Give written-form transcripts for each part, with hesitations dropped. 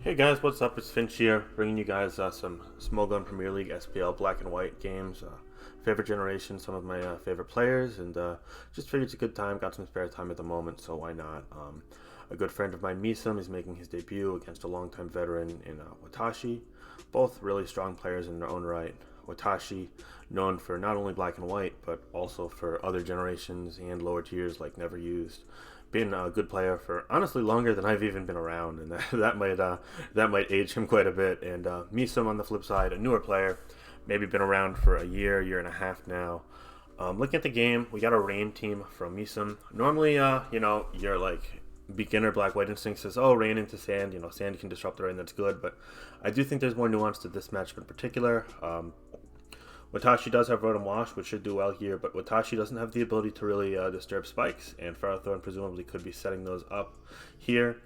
Hey guys, what's up? It's Finch here, bringing you guys some Smogon Premier League SPL Black and White games. Favorite generation, some of my favorite players, and just figured it's a good time. Got some spare time at the moment, so why not? A good friend of mine, MeEsSm, is making his debut against a longtime veteran in Watashi. Both really strong players in their own right. Watashi, known for not only Black and White, but also for other generations and lower tiers like Never Used. Been a good player for honestly longer than I've even been around, and that might age him quite a bit. And MeEsSm on the flip side, a newer player, maybe been around for a year and a half now. Looking at the game, we got a rain team from MeEsSm. Normally, you're like beginner Black White instinct says, oh, rain into sand. Sand can disrupt the rain. That's good, but I do think there's more nuance to this matchup in particular. Watashi does have Rotom Wash, which should do well here, but Watashi doesn't have the ability to really disturb spikes, and Ferrothorn presumably could be setting those up here.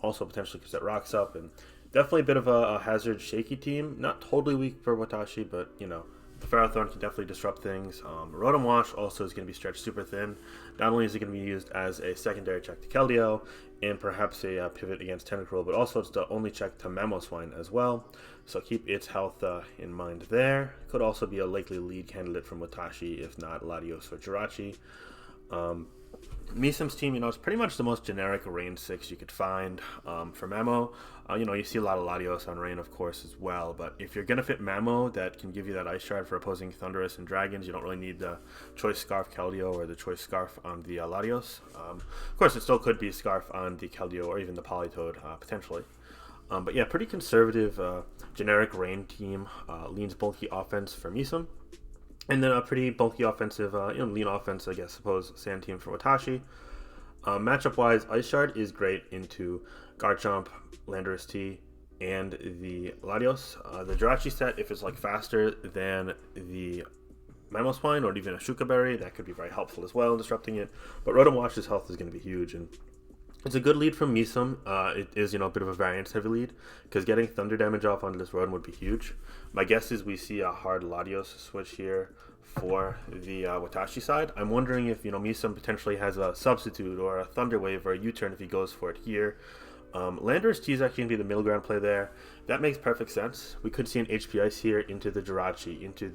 Also, potentially could set rocks up, and definitely a bit of a hazard shaky team. Not totally weak for Watashi, but the Ferrothorn can definitely disrupt things. Rotom Wash also is going to be stretched super thin. Not only is it going to be used as a secondary check to Keldeo and perhaps a pivot against Tentacruel, but also it's the only check to Mamoswine as well. So keep its health in mind there. Could also be a likely lead candidate from Watashi, if not Latios or Jirachi. MeEsSm's team, is pretty much the most generic Rain 6 you could find for Mamo. You see a lot of Latios on Rain, of course, as well. But if you're going to fit Mamo that can give you that Ice Shard for opposing Thundurus and Dragons, you don't really need the Choice Scarf Keldeo or the Choice Scarf on the Latios. Of course, it still could be Scarf on the Keldeo or even the Politoed, potentially. But yeah, pretty conservative, generic Rain team. Leans bulky offense for MeEsSm. And then a pretty bulky offensive, lean offense, I guess, suppose, Sand team for Watashi. Matchup-wise, Ice Shard is great into Garchomp, Landorus T, and the Latios. The Jirachi set, if it's like faster than the Mamoswine or even a Shuka Berry, that could be very helpful as well in disrupting it. But Rotom Wash's health is going to be huge, and it's a good lead from MeEsSm. It is, a bit of a variance-heavy lead, because getting Thunder damage off onto this Rotom would be huge. My guess is we see a hard Latios switch here for the Watashi side. I'm wondering if, MeEsSm potentially has a substitute or a Thunder Wave or a U-turn if he goes for it here. Landorus T is actually going to be the middle ground play there. That makes perfect sense. We could see an HP Ice here into the Jirachi, into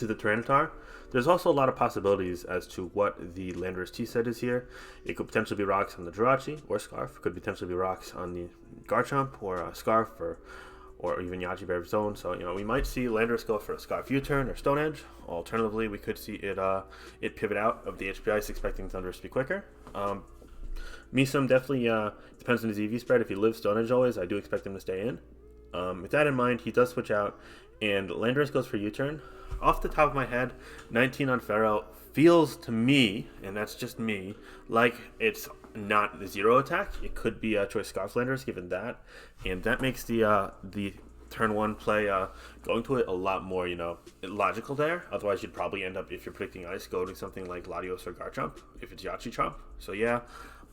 the Tyranitar. There's also a lot of possibilities as to what the Landorus T set is here. It could potentially be rocks on the Jirachi or Scarf. It could potentially be rocks on the Garchomp or a Scarf or even Yachi Bear of its own. So, we might see Landorus go for a Scarf U-turn or Stone Edge. Alternatively, we could see it pivot out of the HP Ice, expecting Thundurus to be quicker. MeEsSm definitely depends on his EV spread. If he lives Stone Edge always, I do expect him to stay in. With that in mind, he does switch out, and Landorus goes for U-turn. Off the top of my head, 19 on Pharaoh feels to me, and that's just me, like it's not the zero attack. It could be a Choice Scarf Landorus given that, and that makes the turn one play going to it a lot more, logical there. Otherwise, you'd probably end up, if you're predicting Ice, going to something like Latios or Garchomp, if it's Yachi Chomp. So yeah,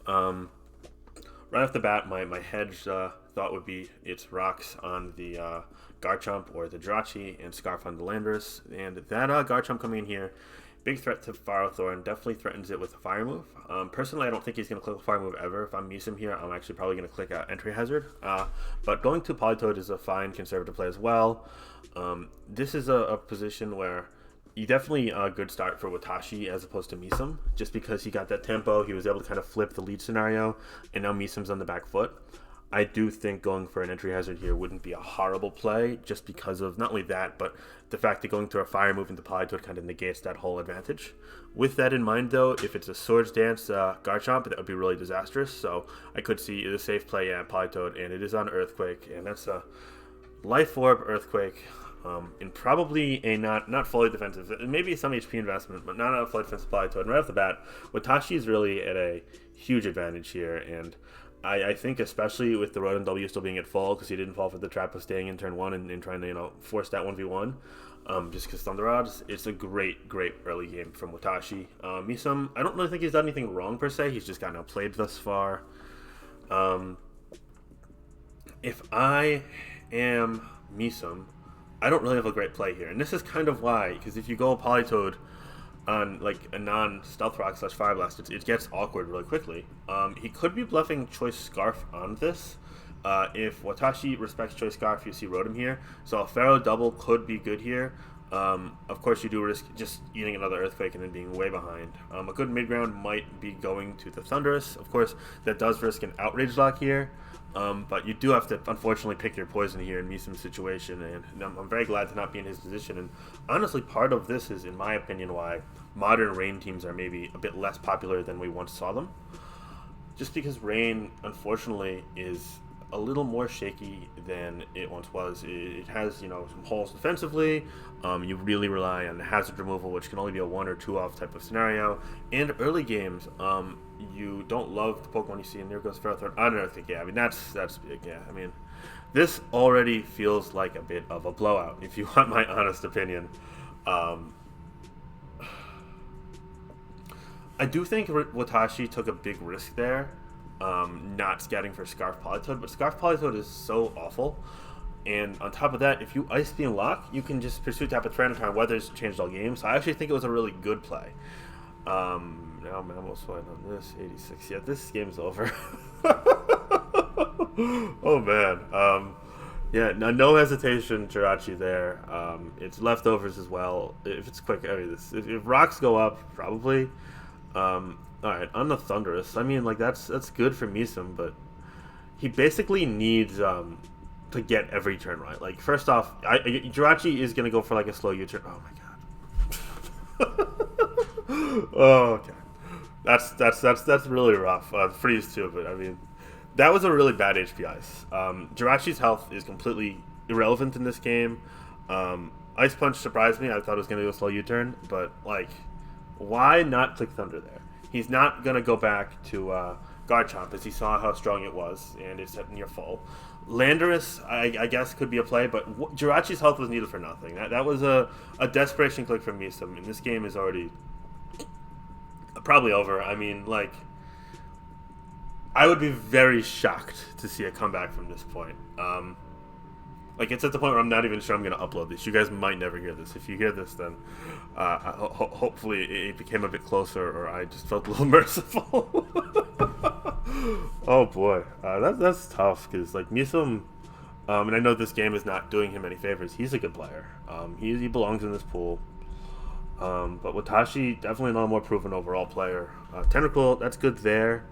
right off the bat, my hedge thought would be it's rocks on the Garchomp or the Jirachi and Scarf on the Landorus. And that Garchomp coming in here, big threat to Ferrothorn, definitely threatens it with a Fire move. Personally, I don't think he's going to click a Fire move ever. If I'm MeEsSm here, I'm actually probably going to click Entry Hazard. But going to Politoed is a fine conservative play as well. This is a position where you definitely a good start for Watashi as opposed to MeEsSm, just because he got that tempo, he was able to kind of flip the lead scenario, and now MeEsSm's on the back foot. I do think going for an entry hazard here wouldn't be a horrible play, just because of not only that, but the fact that going through a fire move into Politoed kind of negates that whole advantage. With that in mind, though, if it's a Swords Dance Garchomp, that would be really disastrous, so I could see the safe play at Politoed, and it is on Earthquake, and that's a Life Orb Earthquake. And probably a not fully defensive, maybe some HP investment, but not a fully defensive Politoed. And right off the bat, Watashi is really at a huge advantage here, and I think especially with the Rotom W still being at full, because he didn't fall for the trap of staying in turn one and trying to force that 1v1, just because Thunder Rods, it's a great early game from Watashi. MeEsSm, I don't really think he's done anything wrong per se, he's just gotten outplayed thus far. If I am MeEsSm, I don't really have a great play here, and this is kind of why, because if you go Politoed on like a non-Stealth Rock / Fire Blast, it gets awkward really quickly. He could be bluffing Choice Scarf on this, If Watashi respects Choice Scarf, you see Rotom here. So a Pharaoh double could be good here. Of course, you do risk just eating another Earthquake and then being way behind. A good mid-ground might be going to the Thunderous. Of course, that does risk an Outrage lock here. But you do have to, unfortunately, pick your poison here in MeEsSm's situation, and I'm very glad to not be in his position. And honestly, part of this is, in my opinion, why modern Rain teams are maybe a bit less popular than we once saw them. Just because Rain, unfortunately, is a little more shaky than it once was. It has, some holes defensively. You really rely on hazard removal, which can only be a 1 or 2 off type of scenario. And early games, you don't love the Pokemon you see, and there goes Ferrothorn. I don't think, yeah, I mean, that's big, yeah. I mean, this already feels like a bit of a blowout, if you want my honest opinion. I do think Watashi took a big risk there, not scouting for Scarf Politoed, but Scarf Politoed is so awful. And on top of that, if you Ice Beam Lock, you can just pursue tap with Tyranitar. Weather's changed all games, so I actually think it was a really good play. Now I'm almost fine on this, 86. Yeah, this game's over. Oh man. Yeah, no hesitation, Jirachi there. It's leftovers as well. If it's quick, I mean, if rocks go up, probably. Alright, on the Thunderous, I mean, like, that's good for MeEsSm, but he basically needs to get every turn right. Like, first off, Jirachi is going to go for, like, a slow U-turn. Oh, my God. Oh, okay. That's really rough. Freeze, too, but, I mean, that was a really bad HP Ice. Jirachi's health is completely irrelevant in this game. Ice Punch surprised me. I thought it was going to go slow U-turn, but, like, why not click Thunder there? He's not going to go back to Garchomp, as he saw how strong it was, and it's at near full. Landorus, I guess, could be a play, but Jirachi's health was needed for nothing. That was a desperation click from MeEsSm, and this game is already probably over. I mean, like, I would be very shocked to see a comeback from this point. Like, it's at the point where I'm not even sure I'm going to upload this. You guys might never hear this. If you hear this, then hopefully it became a bit closer, or I just felt a little merciful. Oh boy, that's tough, because, like, MeEsSm, and I know this game is not doing him any favors. He's a good player. He belongs in this pool. But Watashi, definitely not a more proven overall player. Tentacle, that's good there.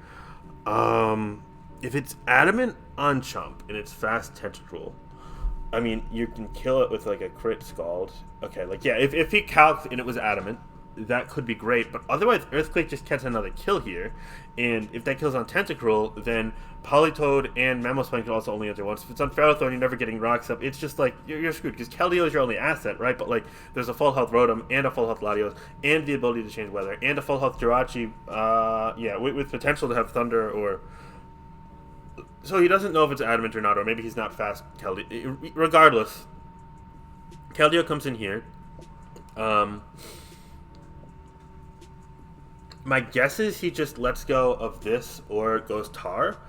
If it's Adamant on Chump and it's fast Tentacle, I mean, you can kill it with, like, a crit Scald. Okay, like, yeah, if he calced and it was Adamant, that could be great. But otherwise, Earthquake just gets another kill here. And if that kills on Tentacruel, then Politoed and Mamoswine can also only enter once. If it's on Ferrothorn, you're never getting rocks up. It's just, like, you're screwed. Because Keldeo is your only asset, right? But, like, there's a full health Rotom and a full health Latios and the ability to change weather and a full health Jirachi. Yeah, with potential to have Thunder or... So he doesn't know if it's Adamant or not, or maybe he's not fast Keldeo. Regardless, Keldeo comes in here. My guess is he just lets go of this or goes Tar.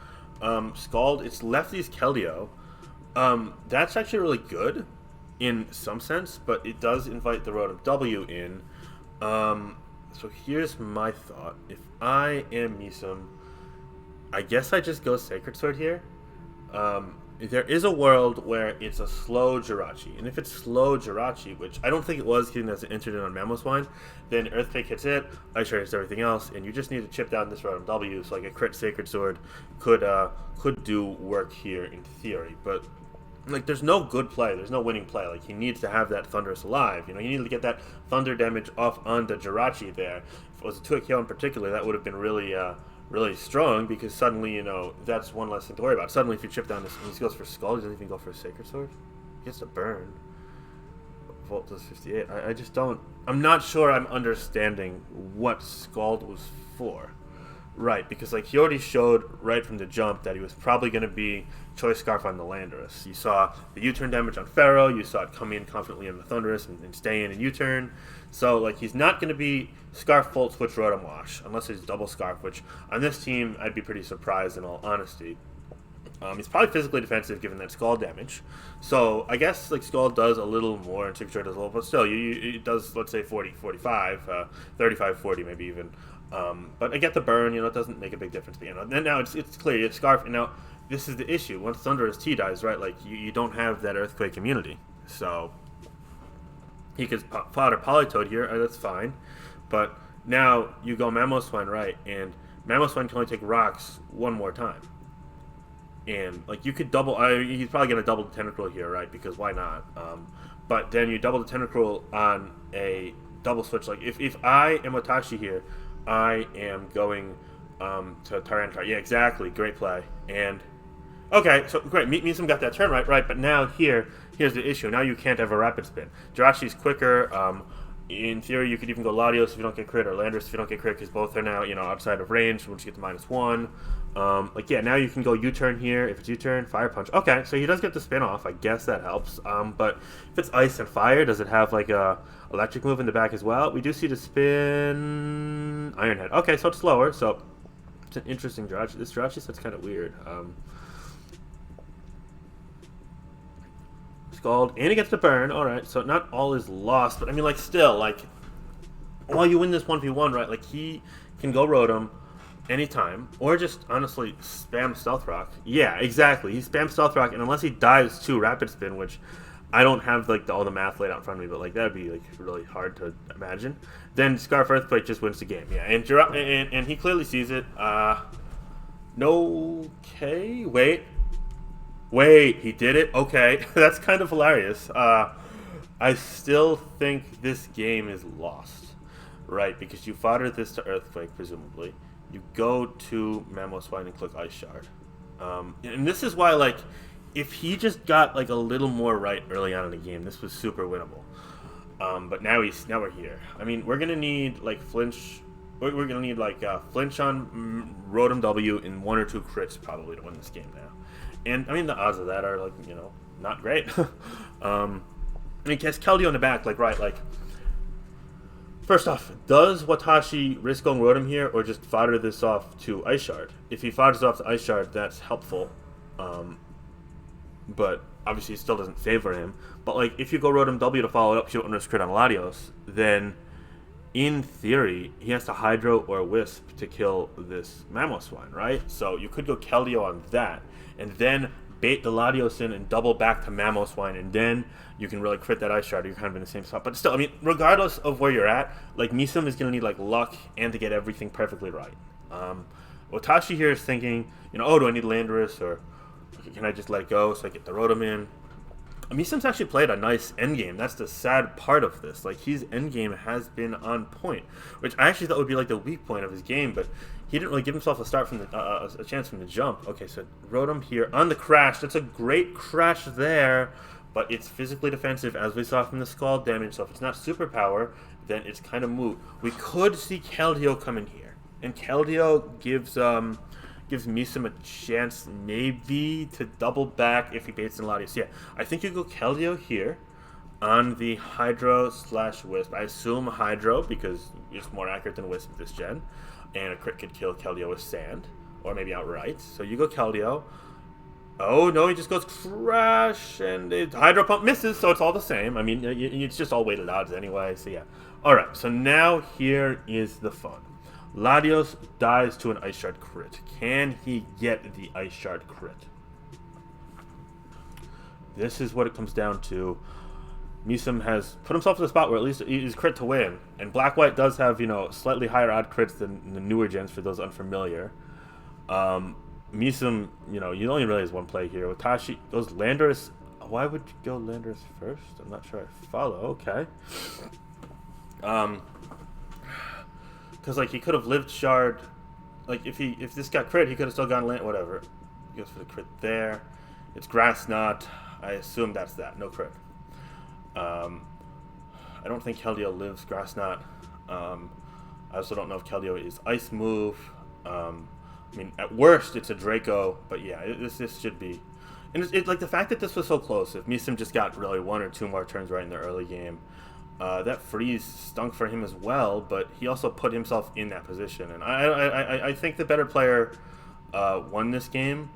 Scald, it's Lefty's Keldeo. That's actually really good in some sense, but it does invite the Rotom W in. So here's my thought. If I am MeEsSm, I guess I just go Sacred Sword here. There is a world where it's a slow Jirachi, and if it's slow Jirachi, which I don't think it was, given that it entered in on Mamoswine, then Earthquake hits it, Ice Shard hits everything else, and you just need to chip down this Rotom W, so like a crit Sacred Sword could do work here in theory. But, like, there's no good play, there's no winning play. Like, he needs to have that Thunderous alive. You know, you need to get that Thunder damage off onto Jirachi there. If it was a 2-hit KO in particular, that would have been really strong, because suddenly, you know, that's one less thing to worry about. Suddenly, if you chip down this, and he goes for Skull, he doesn't even go for a Sacred Sword. He gets a burn. Volt does 58. I just don't... I'm not sure I'm understanding what Scald was for. Right, because, like, he already showed right from the jump that he was probably going to be Choice Scarf on the Landorus. You saw the U-turn damage on Pharaoh, you saw it come in confidently on the Thunderous and stay in and U-turn. So, like, he's not going to be Scarf Volt Switch Rotom Wash, unless it's double Scarf, which on this team I'd be pretty surprised in all honesty. He's probably physically defensive given that Scald damage. So I guess, like, Scald does a little more and Sacred Sword does a little, but still, it does, let's say, 40, 45, 35, 40 maybe even. But I get the burn, you know, it doesn't make a big difference. But, you know, then now it's clear, it's Scarf, and now this is the issue. Once Thunderous T dies, right, like, you don't have that Earthquake immunity. So he could fodder Politoed here, that's fine. But now you go Mamoswine, right, and Mamoswine can only take rocks one more time. And, like, you could double, he's probably going to double the Tentacruel here, right, because why not? But then you double the Tentacruel on a double switch. Like, if I am Watashi here, I am going to Tyranitar. Yeah, exactly, great play. And, okay, so great, MeEsSm got that turn right, but now here's the issue. Now you can't have a Rapid Spin. Jiraiya's quicker. In theory, you could even go Latios if you don't get crit, or Landorus if you don't get crit, because both are now, outside of range once you get to -1. Like, yeah, now you can go U-turn here. If it's U-turn, Fire Punch. Okay, so he does get the spin off. I guess that helps. But if it's Ice and Fire, does it have, like, a electric move in the back as well? We do see the spin Iron Head. Okay, so it's slower, so it's an interesting Jirachi. This Jirachi set's kind of weird. Scald, and he gets the burn. Alright, so not all is lost, but I mean, like, still, like, while you win this 1v1, right, like, he can go Rotom anytime, or just, honestly, spam Stealth Rock. Yeah, exactly, he spams Stealth Rock, and unless he dies to Rapid Spin, which I don't have, like, all the math laid out in front of me, but, like, that would be, like, really hard to imagine, then Scarf Earthquake just wins the game. Yeah, and he clearly sees it. No, okay, Wait, he did it? Okay, that's kind of hilarious. I still think this game is lost, right? Because you fodder this to Earthquake, presumably. You go to Mamoswine and click Ice Shard. And this is why, like, if he just got, like, a little more right early on in the game, this was super winnable. But now we're here. I mean, we're gonna need, like, Flinch. We're gonna need, like, Flinch on Rotom W and 1 or 2 crits probably to win this game now. And, I mean, the odds of that are, like, not great. I mean, has Keldeo in the back, like, right, like, first off, does Watashi risk going Rotom here, or just fodder this off to Ice Shard? If he fodders off to Ice Shard, that's helpful. But, obviously, it still doesn't favor him. But, like, if you go Rotom W to follow it up, shoot under crit on Latios, then, in theory, he has to Hydro or Wisp to kill this Mamoswine, right? So, you could go Keldeo on that, and then bait the Latios in and double back to Mamoswine, and then you can really crit that Ice Shard. You're kind of in the same spot. But still, I mean, regardless of where you're at, like, MeEsSm is going to need, like, luck and to get everything perfectly right. Watashi here is thinking, oh, do I need Landorus, or can I just let it go so I get the Rotom in? MeEsSm's actually played a nice endgame. That's the sad part of this. Like, his endgame has been on point, which I actually thought would be, like, the weak point of his game, but he didn't really give himself a start from the a chance from the jump. Okay, so Rotom here on the crash. That's a great crash there, but it's physically defensive, as we saw from the Scald damage. So if it's not superpower, then it's kind of moot. We could see Keldeo come in here, and Keldeo gives MeEsSm a chance maybe to double back if he baits in Latios. Yeah, I think you go Keldeo here on the Hydro/Wisp. I assume Hydro because it's more accurate than Wisp this gen. And a crit could kill Keldeo with Sand, or maybe outright. So you go Keldeo. Oh, no, he just goes Crash, and Hydro Pump misses, so it's all the same. I mean, it's just all weighted odds anyway, so yeah. Alright, so now here is the fun. Latios dies to an Ice Shard crit. Can he get the Ice Shard crit? This is what it comes down to. MeEsSm has put himself in a spot where at least he's crit to win. And Black-White does have, slightly higher odd crits than the newer gens for those unfamiliar. MeEsSm, you only really has one play here. Watashi goes Landorus. Why would you go Landorus first? I'm not sure I follow. Okay. Because, like, he could have lived Shard. Like, if this got crit, he could have still gone Land. Whatever. He goes for the crit there. It's Grass Knot. I assume that's that. No crit. I don't think Keldeo lives Grass Knot. I also don't know if Keldeo is Ice Move. I mean, at worst, it's a Draco, but yeah, this should be. And it's like the fact that this was so close. If MeEsSm just got really 1 or 2 more turns right in the early game, that freeze stunk for him as well. But he also put himself in that position, and I think the better player won this game.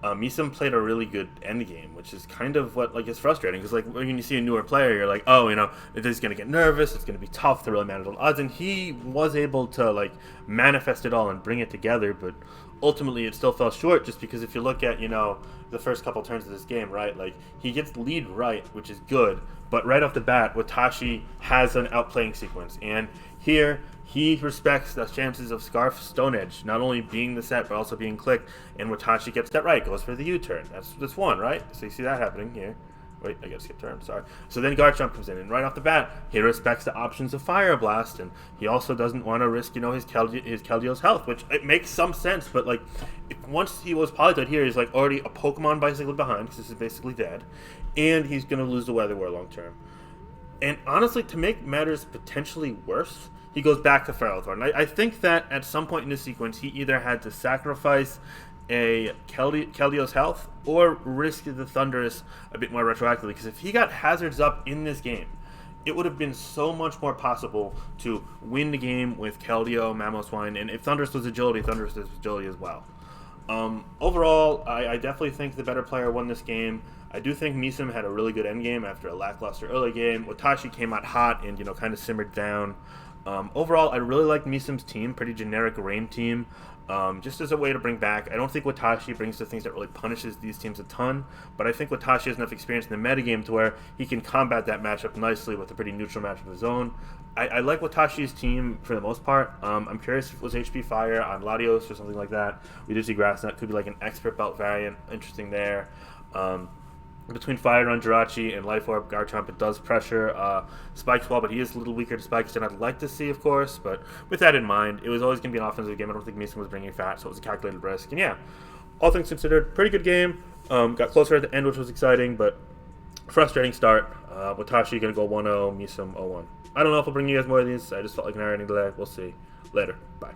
MeEsSm played a really good end game, which is kind of what is frustrating, because when you see a newer player, you're like, oh, this is gonna get nervous, it's gonna be tough to really manage the odds, and he was able to manifest it all and bring it together. But ultimately it still fell short, just because if you look at, the first couple turns of this game, right, like he gets the lead right, which is good, but right off the bat, Watashi has an outplaying sequence, and here he respects the chances of Scarf Stone Edge not only being the set but also being clicked, and Watashi gets that right, goes for the U-turn. That's one, right? So you see that happening here. Wait, I gotta skip turn, sorry. So then Garchomp comes in, and right off the bat, he respects the options of Fire Blast, and he also doesn't want to risk, his Keldio's health, which it makes some sense, but like, once he was Politoed here, he's like already a Pokemon bicycle behind, because this is basically dead, and he's gonna lose the Weather War long term. And honestly, to make matters potentially worse, he goes back to Ferrothorn. I think that at some point in this sequence, he either had to sacrifice a Keldio's health or risk the Thundurus a bit more retroactively, because if he got hazards up in this game, it would have been so much more possible to win the game with Keldeo, Mamoswine, and if Thundurus was agility, Thundurus was agility as well. Overall, I definitely think the better player won this game. I do think MeEsSm had a really good endgame after a lackluster early game. Watashi came out hot and, kind of simmered down. Overall, I really like MeEsSm's team, pretty generic rain team. Just as a way to bring back, I don't think Watashi brings the things that really punishes these teams a ton, but I think Watashi has enough experience in the metagame to where he can combat that matchup nicely with a pretty neutral matchup of his own. I like Watashi's team for the most part. I'm curious if it was HP Fire on Latios or something like that. We did see Grass Nut, could be like an Expert Belt variant, interesting there. Between Fire on Jirachi and Life Orb, Garchomp, it does pressure Spike's wall, but he is a little weaker to Spikes than I'd like to see, of course. But with that in mind, it was always going to be an offensive game. I don't think MeEsSm was bringing fat, so it was a calculated risk. And yeah, all things considered, pretty good game. Got closer at the end, which was exciting, but frustrating start. Watashi going to go 1-0, MeEsSm 0-1. I don't know if I'll bring you guys more of these. I just felt like narrating today. We'll see. Later. Bye.